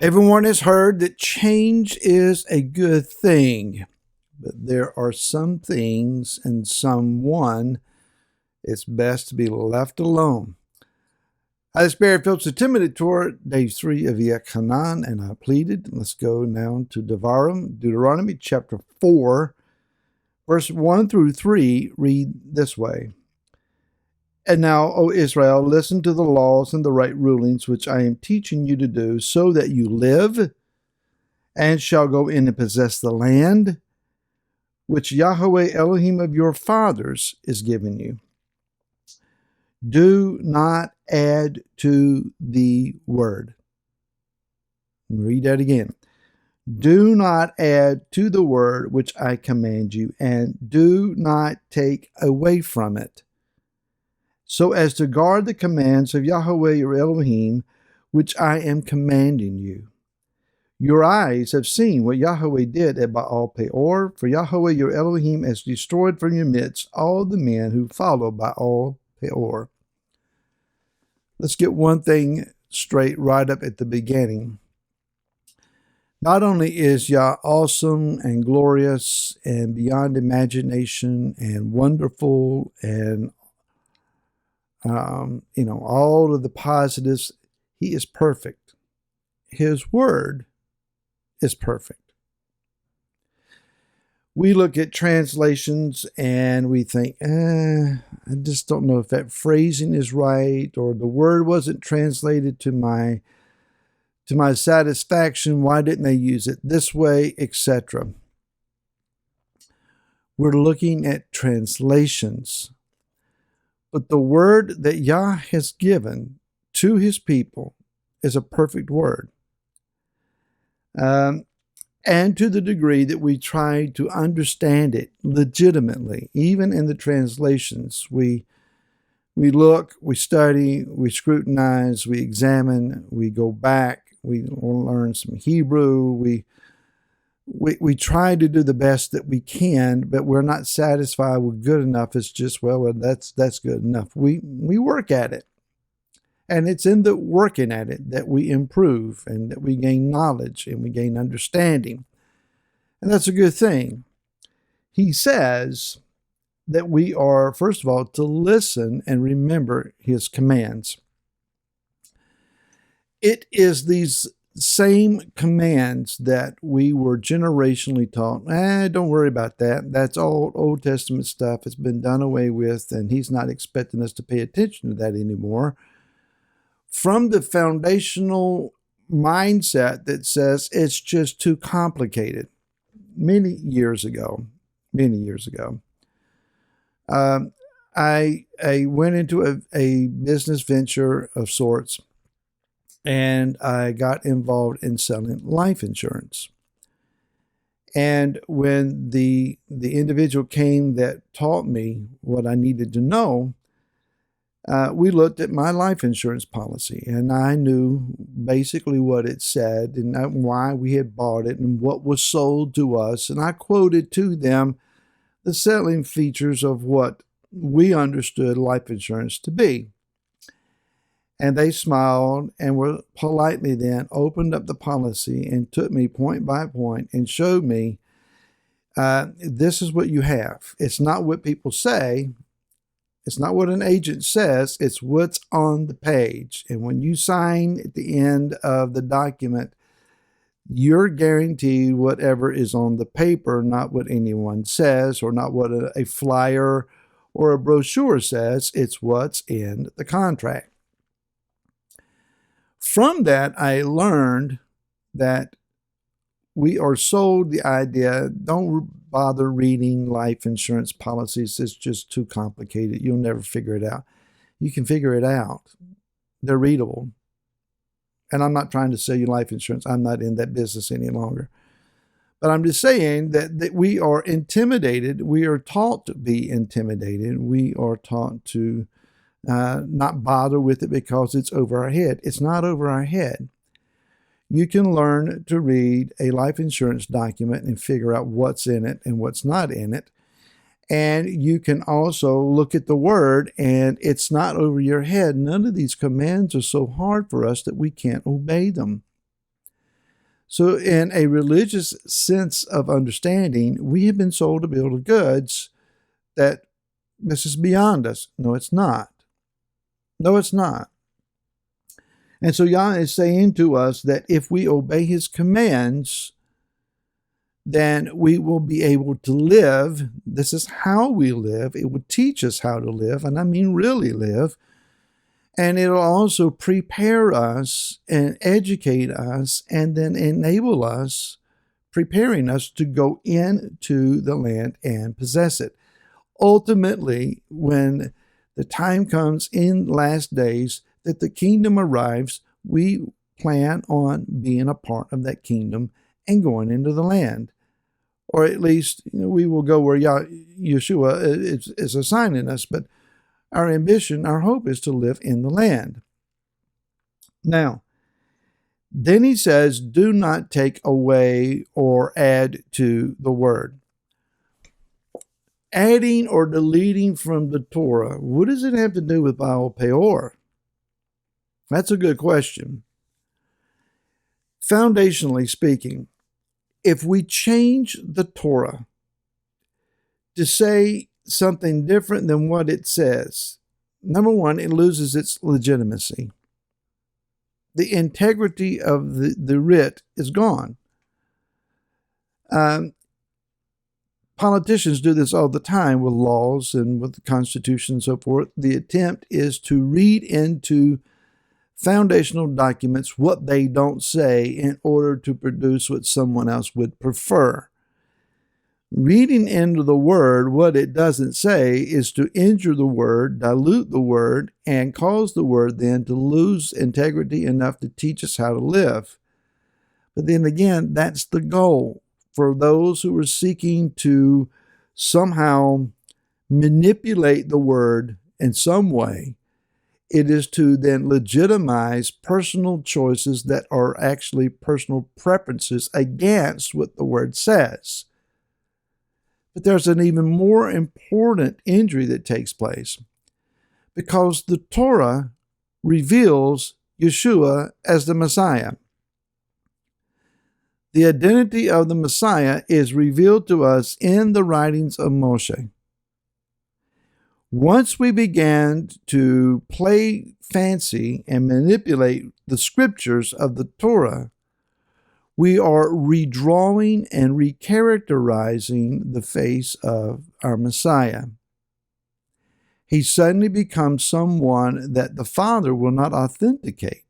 Everyone has heard that change is a good thing, but there are some things and someone it's best to be left alone. I despair Philip's Timothy Torah, day 3 of Hanan, and I pleaded. Let's go now to Deuteronomy chapter 4, verse 1 through 3, read this way. And now, O Israel, listen to the laws and the right rulings which I am teaching you to do, so that you live and shall go in and possess the land which Yahweh Elohim of your fathers is giving you. Do not add to the word. Read that again. Do not add to the word which I command you, and do not take away from it, so as to guard the commands of Yahweh your Elohim, which I am commanding you. Your eyes have seen what Yahweh did at Baal Peor, for Yahweh your Elohim has destroyed from your midst all the men who follow Baal Peor. Let's get one thing straight right up at the beginning. Not only is Yah awesome and glorious and beyond imagination and wonderful and all of the positives, he is perfect. His word is perfect. We look at translations and we think, I just don't know if that phrasing is right, or the word wasn't translated to my satisfaction. Why didn't they use it this way, etc.? We're looking at translations. But the word that Yah has given to his people is a perfect word. And to the degree that we try to understand it legitimately, even in the translations, we look, we study, we scrutinize, we examine, we go back, we learn some Hebrew, we try to do the best that we can, but we're not satisfied with good enough. It's just, well, that's good enough. We work at it. And it's in the working at it that we improve and that we gain knowledge and we gain understanding. And that's a good thing. He says that we are, first of all, to listen and remember his commands. It is these same commands that we were generationally taught. Don't worry about that. That's all Old Testament stuff. It's been done away with, and he's not expecting us to pay attention to that anymore. From the foundational mindset that says it's just too complicated. Many years ago, I went into a business venture of sorts, and I got involved in selling life insurance. And when the individual came that taught me what I needed to know, we looked at my life insurance policy, and I knew basically what it said and why we had bought it and what was sold to us. And I quoted to them the selling features of what we understood life insurance to be. And they smiled and were politely then opened up the policy and took me point by point and showed me, this is what you have. It's not what people say. It's not what an agent says, it's what's on the page. And when you sign at the end of the document, you're guaranteed whatever is on the paper, not what anyone says or not what a flyer or a brochure says. It's what's in the contract. From that, I learned that we are sold the idea, don't bother reading life insurance policies. It's just too complicated. You'll never figure it out. You can figure it out. They're readable. And I'm not trying to sell you life insurance. I'm not in that business any longer. But I'm just saying that we are intimidated. We are taught to be intimidated. We are taught to not bother with it because it's over our head. It's not over our head. You can learn to read a life insurance document and figure out what's in it and what's not in it. And you can also look at the word, and it's not over your head. None of these commands are so hard for us that we can't obey them. So in a religious sense of understanding, we have been sold a bill of goods that this is beyond us. No, it's not. No, it's not. And so Yah is saying to us that if we obey his commands, then we will be able to live. This is how we live. It will teach us how to live, and I mean really live. And it'll also prepare us and educate us and then enable us, preparing us to go into the land and possess it. Ultimately, when the time comes in last days that the kingdom arrives, we plan on being a part of that kingdom and going into the land. Or at least we will go where Yeshua is assigning us, but our ambition, our hope is to live in the land. Now, then he says, do not take away or add to the word. Adding or deleting from the Torah, what does it have to do with Baal Peor? That's a good question. Foundationally speaking, if we change the Torah to say something different than what it says, number one, it loses its legitimacy. The integrity of the writ is gone. Politicians do this all the time with laws and with the Constitution and so forth. The attempt is to read into foundational documents what they don't say in order to produce what someone else would prefer. Reading into the word what it doesn't say is to injure the word, dilute the word, and cause the word then to lose integrity enough to teach us how to live. But then again, that's the goal for those who are seeking to somehow manipulate the word in some way. It is to then legitimize personal choices that are actually personal preferences against what the word says. But there's an even more important injury that takes place because the Torah reveals Yeshua as the Messiah. The identity of the Messiah is revealed to us in the writings of Moshe. Once we began to play fancy and manipulate the scriptures of the Torah, we are redrawing and recharacterizing the face of our Messiah. He suddenly becomes someone that the Father will not authenticate.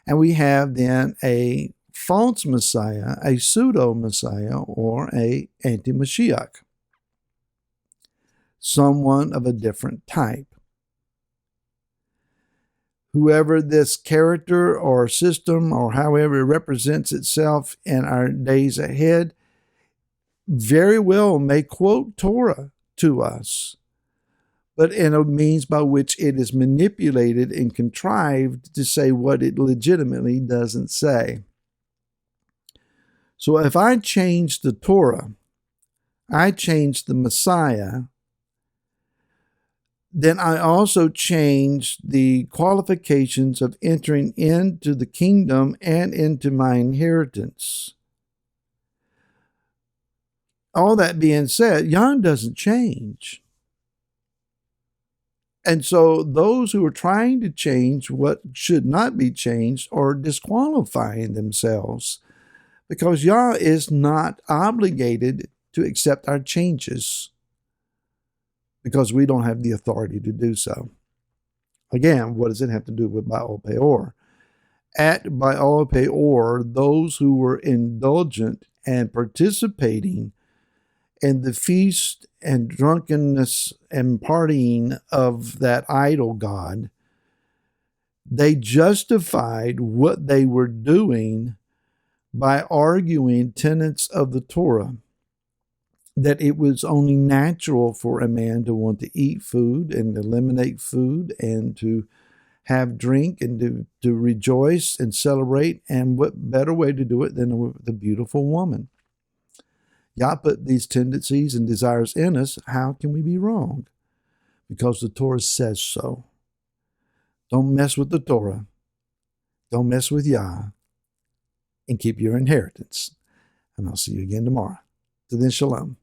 And we have then a false Messiah, a pseudo-Messiah, or a anti-Mashiach. Someone of a different type. Whoever this character or system or however it represents itself in our days ahead very well may quote Torah to us, but in a means by which it is manipulated and contrived to say what it legitimately doesn't say. So if I change the Torah, I change the Messiah, then I also change the qualifications of entering into the kingdom and into my inheritance. All that being said, Yah doesn't change. And so those who are trying to change what should not be changed are disqualifying themselves because Yah is not obligated to accept our changes, because we don't have the authority to do so. Again, what does it have to do with Baal Peor? At Baal Peor, those who were indulgent and participating in the feast and drunkenness and partying of that idol god, they justified what they were doing by arguing tenets of the Torah, that it was only natural for a man to want to eat food and eliminate food and to have drink and to rejoice and celebrate. And what better way to do it than with a beautiful woman? Yah put these tendencies and desires in us. How can we be wrong? Because the Torah says so. Don't mess with the Torah. Don't mess with Yah. and keep your inheritance. And I'll see you again tomorrow. So then, shalom.